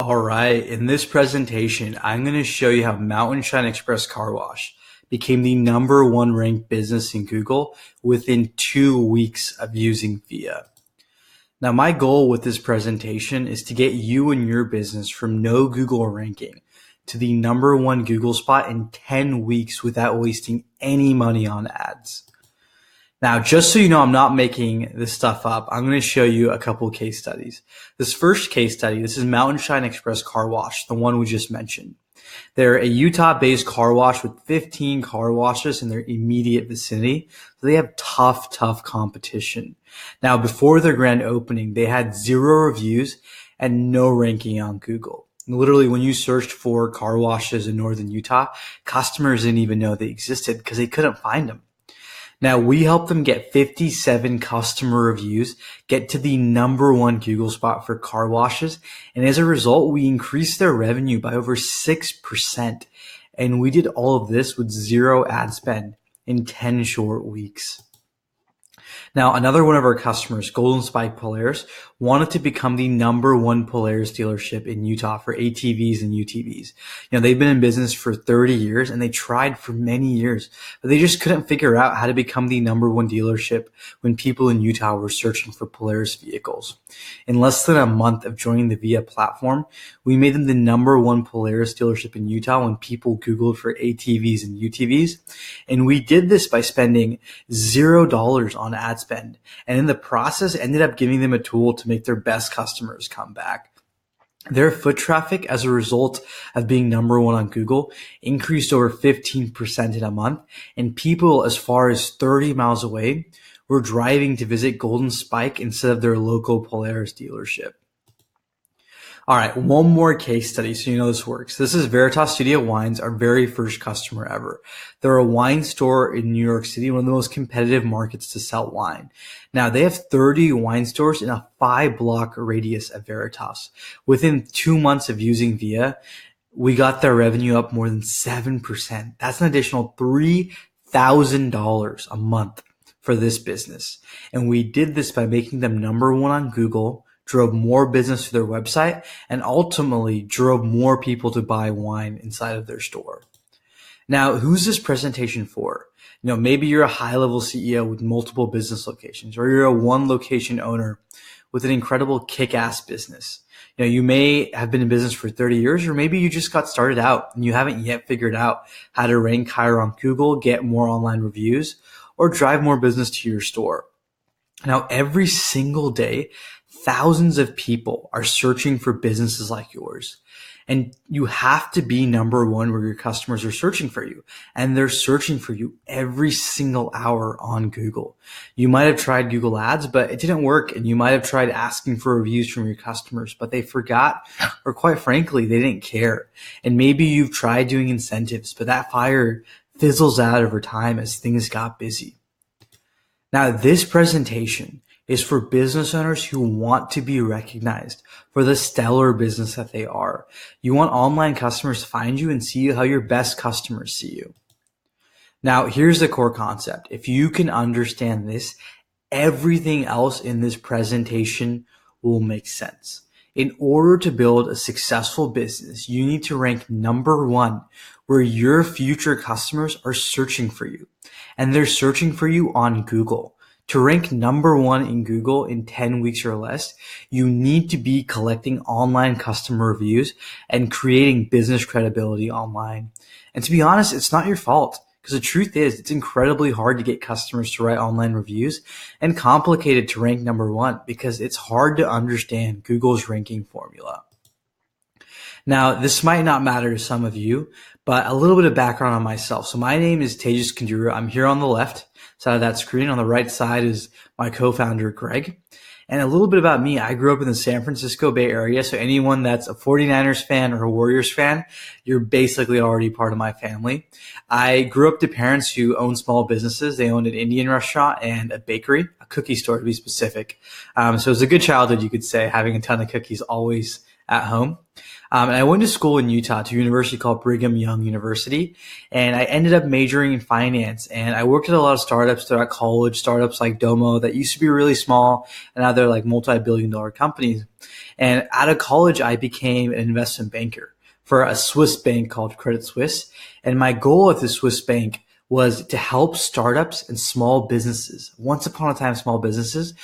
All right, in this presentation, I'm going to show you how Mountain Shine Express Car Wash became the number one ranked business in Google within 2 weeks of using VIA. Now, my goal with this presentation is to get you and your business from no Google ranking to the number one Google spot in 10 weeks without wasting any money on ads. Now, just so you know, I'm not making this stuff up. I'm going to show you a couple of case studies. This first case study, this is Mountain Shine Express Car Wash, the one we just mentioned. They're a Utah-based car wash with 15 car washes in their immediate vicinity. So they have tough competition. Now, before their grand opening, they had 0 reviews and no ranking on Google. Literally, when you searched for car washes in northern Utah, customers didn't even know they existed because they couldn't find them. Now, we helped them get 57 customer reviews, get to the number one Google spot for car washes, and as a result, we increased their revenue by over 6%. And we did all of this with 0 ad spend in 10 short weeks. Now, another one of our customers, Golden Spike Polaris, wanted to become the number one Polaris dealership in Utah for ATVs and UTVs. They've been in business for 30 years and they tried for many years, but they just couldn't figure out how to become the number one dealership when people in Utah were searching for Polaris vehicles. In less than a month of joining the VIA platform, we made them the number one Polaris dealership in Utah when people Googled for ATVs and UTVs. And we did this by spending $0 on ad spend. And in the process, ended up giving them a tool to make their best customers come back. Their foot traffic as a result of being number one on Google increased over 15% in a month. And people as far as 30 miles away were driving to visit Golden Spike instead of their local Polaris dealership. All right, one more case study so you know this works. This is Veritas Studio Wines, our very first customer ever. They're a wine store in New York City, one of the most competitive markets to sell wine. Now, they have 30 wine stores in a 5-block radius of Veritas. Within 2 months of using VIA, we got their revenue up more than 7%. That's an additional $3,000 a month for this business. And we did this by making them number one on Google, drove more business to their website, and ultimately drove more people to buy wine inside of their store. Now, who's this presentation for? Maybe you're a high-level CEO with multiple business locations, or you're a one-location owner with an incredible kick-ass business. You may have been in business for 30 years, or maybe you just got started out and you haven't yet figured out how to rank higher on Google, get more online reviews, or drive more business to your store. Now, every single day, thousands of people are searching for businesses like yours. And you have to be number one where your customers are searching for you. And they're searching for you every single hour on Google. You might have tried Google Ads, but it didn't work. And you might have tried asking for reviews from your customers, but they forgot, or quite frankly, they didn't care. And maybe you've tried doing incentives, but that fire fizzles out over time as things got busy. Now, this presentation is for business owners who want to be recognized for the stellar business that they are. You want online customers to find you and see you how your best customers see you. Now, here's the core concept. If you can understand this, everything else in this presentation will make sense. In order to build a successful business, you need to rank number one where your future customers are searching for you. And they're searching for you on Google. To rank number one in Google in 10 weeks or less, you need to be collecting online customer reviews and creating business credibility online. And to be honest, it's not your fault, because the truth is it's incredibly hard to get customers to write online reviews and complicated to rank number one because it's hard to understand Google's ranking formula. Now, this might not matter to some of you, but a little bit of background on myself. So my name is Tejas Kandura. I'm here on the left side of that screen. On the right side is my co-founder, Greg. And a little bit about me. I grew up in the San Francisco Bay Area. So anyone that's a 49ers fan or a Warriors fan, you're basically already part of my family. I grew up to parents who own small businesses. They owned an Indian restaurant and a bakery, a cookie store to be specific. So it was a good childhood, you could say, having a ton of cookies always at home. And I went to school in Utah to a university called Brigham Young University, and I ended up majoring in finance. And I worked at a lot of startups throughout college, startups like Domo that used to be really small, and now they're like multi-billion-dollar companies. And out of college, I became an investment banker for a Swiss bank called Credit Suisse. And my goal at the Swiss bank was to help startups and small businesses, once upon a time small businesses,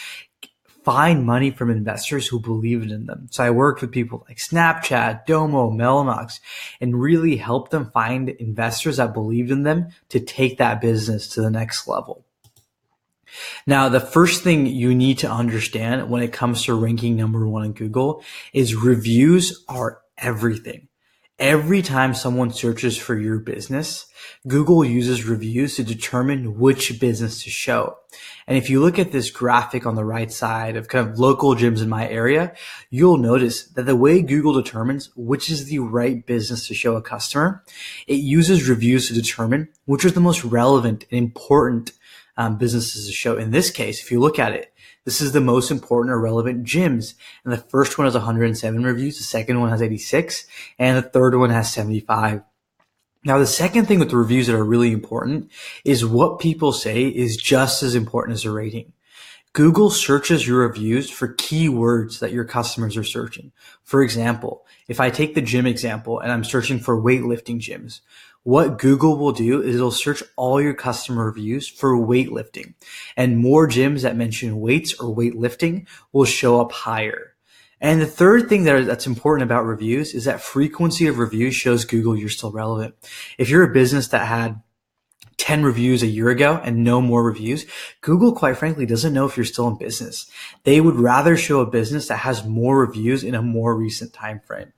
find money from investors who believed in them. So I worked with people like Snapchat, Domo, Mellanox, and really helped them find investors that believed in them to take that business to the next level. Now, the first thing you need to understand when it comes to ranking number one in Google is reviews are everything. Every time someone searches for your business, Google uses reviews to determine which business to show. And if you look at this graphic on the right side of kind of local gyms in my area, you'll notice that the way Google determines which is the right business to show a customer, it uses reviews to determine which are the most relevant and important businesses to show. In this case, if you look at it, this is the most important or relevant gyms. And the first one has 107 reviews, the second one has 86, and the third one has 75. Now, the second thing with the reviews that are really important is what people say is just as important as a rating. Google searches your reviews for keywords that your customers are searching. For example, if I take the gym example and I'm searching for weightlifting gyms, what Google will do is it'll search all your customer reviews for weightlifting, and more gyms that mention weights or weightlifting will show up higher. And the third thing that's important about reviews is that frequency of reviews shows Google you're still relevant. If you're a business that had 10 reviews a year ago and no more reviews, Google, quite frankly, doesn't know if you're still in business. They would rather show a business that has more reviews in a more recent time frame.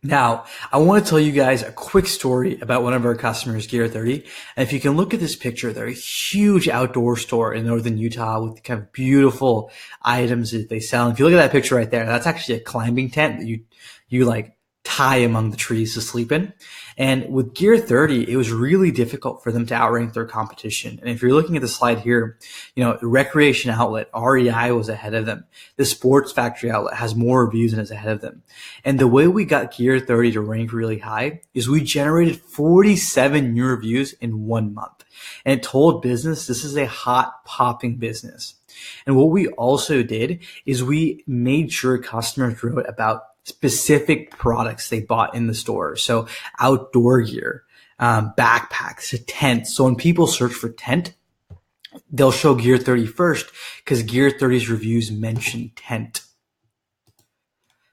Now, I want to tell you guys a quick story about one of our customers, Gear 30. And if you can look at this picture, they're a huge outdoor store in northern Utah with kind of beautiful items that they sell. And if you look at that picture right there, that's actually a climbing tent that you like tie among the trees to sleep in. And with Gear 30, it was really difficult for them to outrank their competition. And if you're looking at the slide here, the Recreation Outlet, REI, was ahead of them. The Sports Factory Outlet has more reviews and is ahead of them. And the way we got Gear 30 to rank really high is we generated 47 new reviews in 1 month. And it told business this is a hot popping business. And what we also did is we made sure customers wrote about specific products they bought in the store. So outdoor gear, backpacks, tents. So when people search for tent, they'll show Gear 30 first because Gear 30's reviews mention tent.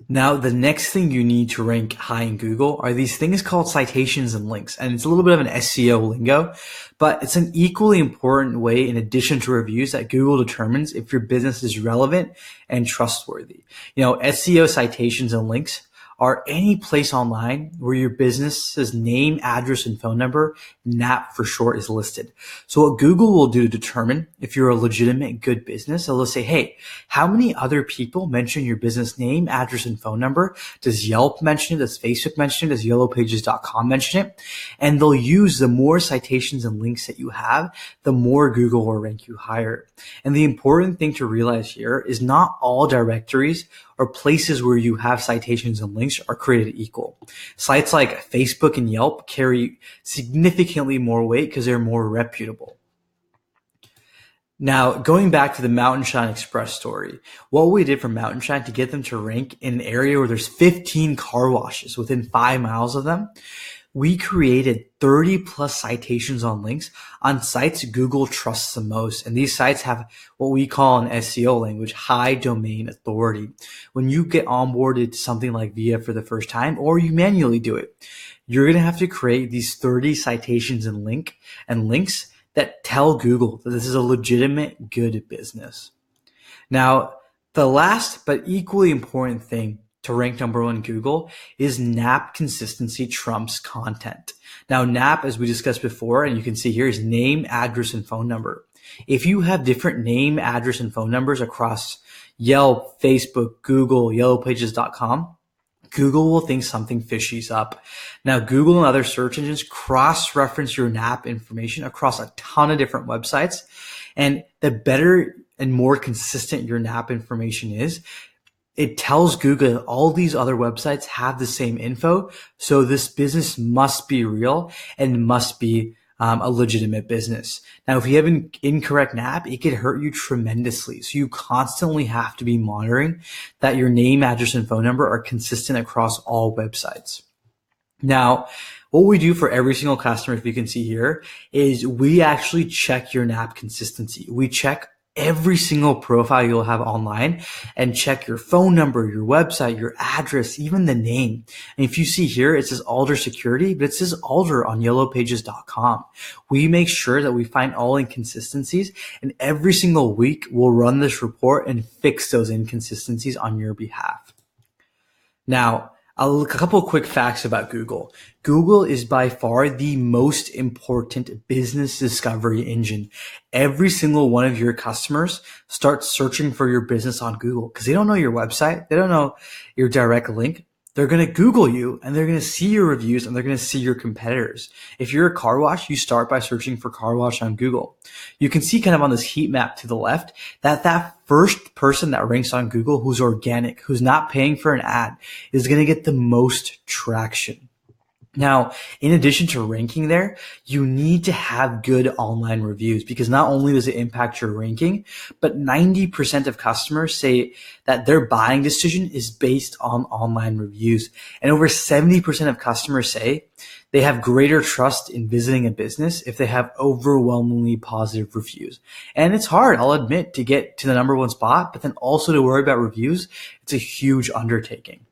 Now, the next thing you need to rank high in Google are these things called citations and links. And it's a little bit of an SEO lingo, but it's an equally important way, in addition to reviews, that Google determines if your business is relevant and trustworthy. SEO citations and links are any place online where your business's name, address, and phone number, NAP for short, is listed. So what Google will do to determine if you're a legitimate good business, they'll say, hey, how many other people mention your business name, address, and phone number? Does Yelp mention it? Does Facebook mention it? Does YellowPages.com mention it? And they'll use the more citations and links that you have, the more Google will rank you higher. And the important thing to realize here is not all directories or places where you have citations and links are created equal. Sites like Facebook and Yelp carry significantly more weight because they're more reputable. Now, going back to the Mountain Shine Express story, what we did for Mountain Shine to get them to rank in an area where there's 15 car washes within 5 miles of them, we created 30 plus citations on links on sites Google trusts the most. And these sites have what we call in SEO language, high domain authority. When you get onboarded to something like VIA for the first time, or you manually do it, you're going to have to create these 30 citations and links that tell Google that this is a legitimate good business. Now, the last but equally important thing to rank number one in Google is NAP consistency trumps content. Now, NAP, as we discussed before, and you can see here, is name, address, and phone number. If you have different name, address, and phone numbers across Yelp, Facebook, Google, YellowPages.com, Google will think something fishy's up. Now, Google and other search engines cross-reference your NAP information across a ton of different websites. And the better and more consistent your NAP information is, it tells Google that all these other websites have the same info. So this business must be real and must be a legitimate business. Now, if you have an incorrect NAP, it could hurt you tremendously. So you constantly have to be monitoring that your name, address, and phone number are consistent across all websites. Now, what we do for every single customer, if you can see here, is we actually check your NAP consistency. We check every single profile you'll have online and check your phone number, your website, your address, even the name. And if you see here, it says Alder Security, but it says Alder on yellowpages.com. We make sure that we find all inconsistencies, and every single week we'll run this report and fix those inconsistencies on your behalf. Now, a couple of quick facts about Google. Google is by far the most important business discovery engine. Every single one of your customers starts searching for your business on Google because they don't know your website. They don't know your direct link. They're going to Google you and they're going to see your reviews and they're going to see your competitors. If you're a car wash, you start by searching for car wash on Google. You can see kind of on this heat map to the left that first person that ranks on Google who's organic, who's not paying for an ad, is going to get the most traction. Now, in addition to ranking there, you need to have good online reviews because not only does it impact your ranking, but 90% of customers say that their buying decision is based on online reviews. And over 70% of customers say they have greater trust in visiting a business if they have overwhelmingly positive reviews. And it's hard, I'll admit, to get to the number one spot, but then also to worry about reviews, it's a huge undertaking.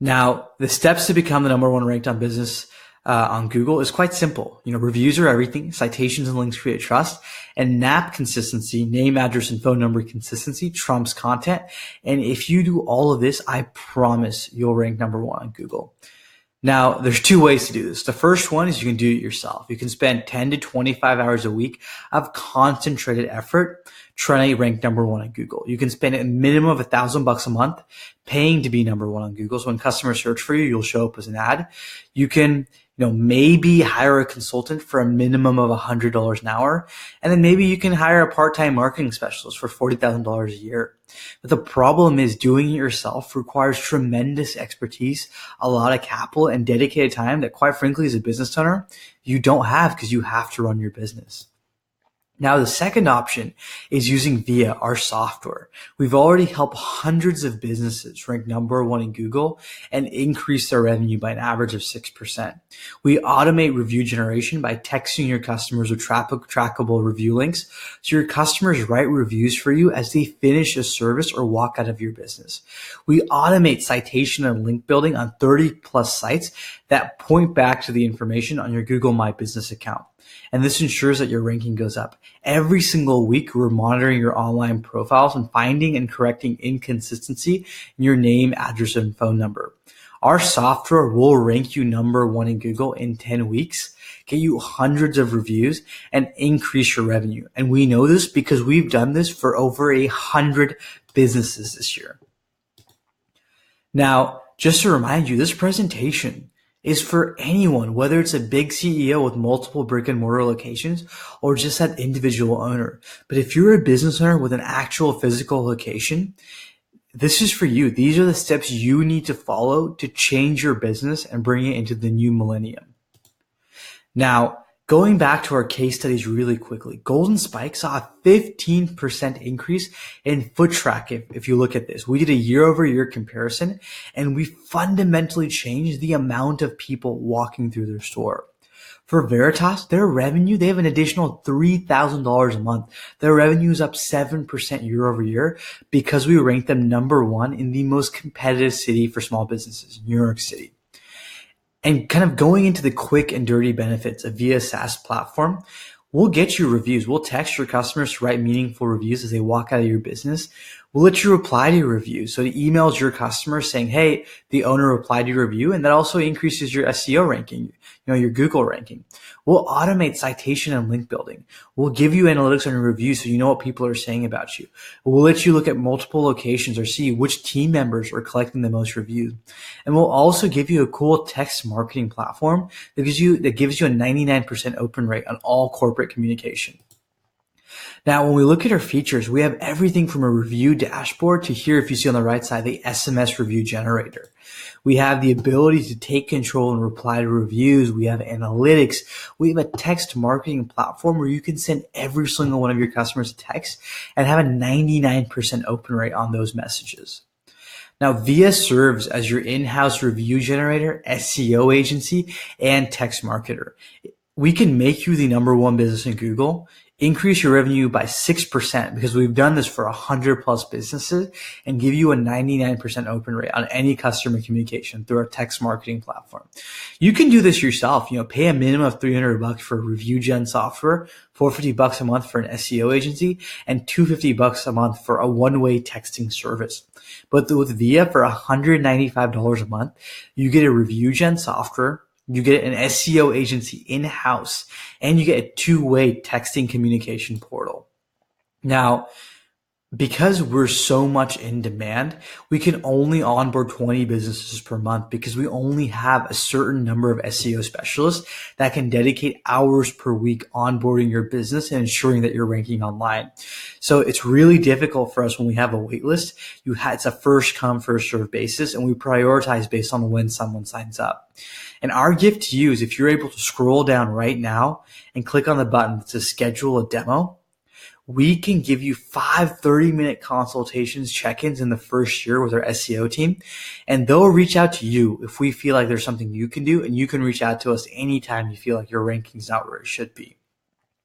Now, the steps to become the number one ranked on business on Google is quite simple. Reviews are everything. Citations and links create trust. And NAP consistency, name, address, and phone number consistency trumps content. And if you do all of this, I promise you'll rank number one on Google. Now, there's two ways to do this. The first one is you can do it yourself. You can spend 10 to 25 hours a week of concentrated effort trying to rank number one on Google. You can spend a minimum of $1,000 a month paying to be number one on Google. So when customers search for you, you'll show up as an ad. You can, maybe hire a consultant for a minimum of $100 an hour. And then maybe you can hire a part-time marketing specialist for $40,000 a year. But the problem is doing it yourself requires tremendous expertise, a lot of capital, and dedicated time that, quite frankly, as a business owner, you don't have because you have to run your business. Now, the second option is using Via, our software. We've already helped hundreds of businesses rank number one in Google and increase their revenue by an average of 6%. We automate review generation by texting your customers with trackable review links, so your customers write reviews for you as they finish a service or walk out of your business. We automate citation and link building on 30 plus sites that point back to the information on your Google My Business account. And this ensures that your ranking goes up. Every single week, we're monitoring your online profiles and finding and correcting inconsistency in your name, address, and phone number. Our software will rank you number one in Google in 10 weeks, get you hundreds of reviews, and increase your revenue. And we know this because we've done this for over 100 businesses this year. Now, just to remind you, this presentation is for anyone, whether it's a big CEO with multiple brick and mortar locations or just that individual owner. But if you're a business owner with an actual physical location, this is for you. These are the steps you need to follow to change your business and bring it into the new millennium. Now, going back to our case studies really quickly, Golden Spike saw a 15% increase in foot traffic. If you look at this, we did a year-over-year comparison and we fundamentally changed the amount of people walking through their store. For Veritas, their revenue, they have an additional $3,000 a month. Their revenue is up 7% year over year because we ranked them number one in the most competitive city for small businesses, New York City. And kind of going into the quick and dirty benefits of Via SaaS platform, we'll get you reviews. We'll text your customers to write meaningful reviews as they walk out of your business. We'll let you reply to your review. So it emails your customers saying, hey, the owner replied to your review. And that also increases your SEO ranking, your Google ranking. We'll automate citation and link building. We'll give you analytics on your reviews so you know what people are saying about you. We'll let you look at multiple locations or see which team members are collecting the most reviews. And we'll also give you a cool text marketing platform that gives you a 99% open rate on all corporate communication. Now, when we look at our features, we have everything from a review dashboard to here, if you see on the right side, the SMS review generator. We have the ability to take control and reply to reviews. We have analytics. We have a text marketing platform where you can send every single one of your customers a text and have a 99% open rate on those messages. Now, Via serves as your in-house review generator, SEO agency, and text marketer. We can make you the number one business in Google, increase your revenue by 6% because we've done this for 100 plus businesses, and give you a 99% open rate on any customer communication through our text marketing platform. You can do this yourself. Pay a minimum of $300 for review gen software, $450 a month for an SEO agency, and $250 a month for a one-way texting service. But with Via, for $195 a month, you get a review gen software, you get an SEO agency in-house, and you get a two-way texting communication portal. Now, because we're so much in demand, we can only onboard 20 businesses per month because we only have a certain number of SEO specialists that can dedicate hours per week onboarding your business and ensuring that you're ranking online. So it's really difficult for us when we have a wait list. It's a first come, first serve basis, and we prioritize based on when someone signs up. And our gift to you is if you're able to scroll down right now and click on the button to schedule a demo, we can give you 5 30-minute consultations, check-ins in the first year with our SEO team, and they'll reach out to you if we feel like there's something you can do, and you can reach out to us anytime you feel like your ranking's not where it should be.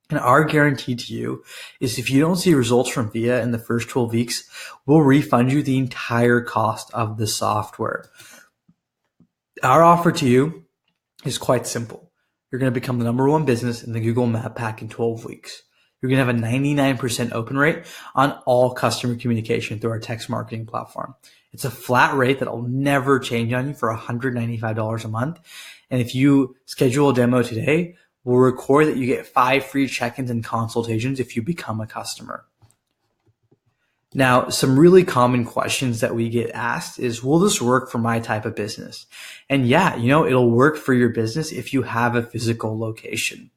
And our guarantee to you is if you don't see results from Via in the first 12 weeks, we'll refund you the entire cost of the software. Our offer to you is quite simple. You're going to become the number one business in the Google Map Pack in 12 weeks. You're going to have a 99% open rate on all customer communication through our text marketing platform. It's a flat rate that will never change on you for $195 a month. And if you schedule a demo today, we'll record that you get 5 free check-ins and consultations if you become a customer. Now, some really common questions that we get asked is, will this work for my type of business? And yeah, it'll work for your business if you have a physical location.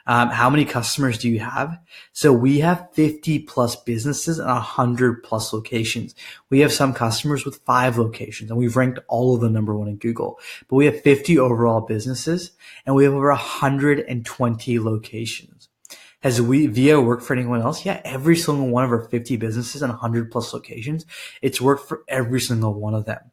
How many customers do you have? So we have 50 plus businesses and 100 plus locations. We have some customers with 5 locations, and we've ranked all of them number one in Google. But we have 50 overall businesses, and we have over 120 locations. Has Via worked for anyone else? Yeah, every single one of our 50 businesses and 100 plus locations, it's worked for every single one of them.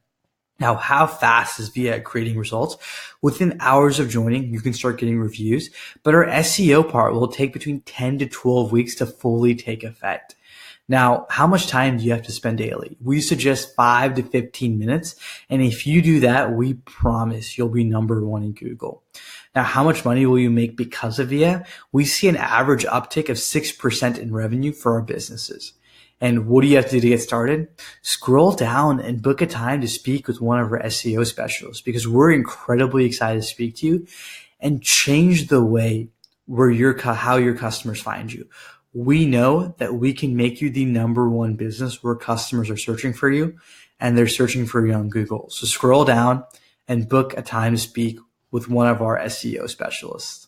Now, how fast is Via at creating results? Within hours of joining, you can start getting reviews, but our SEO part will take between 10 to 12 weeks to fully take effect. Now, how much time do you have to spend daily? We suggest 5 to 15 minutes. And if you do that, we promise you'll be number one in Google. Now, how much money will you make because of Via? We see an average uptick of 6% in revenue for our businesses. And what do you have to do to get started? Scroll down and book a time to speak with one of our SEO specialists, because we're incredibly excited to speak to you and change the way how your customers find you. We know that we can make you the number one business where customers are searching for you, and they're searching for you on Google. So scroll down and book a time to speak with one of our SEO specialists.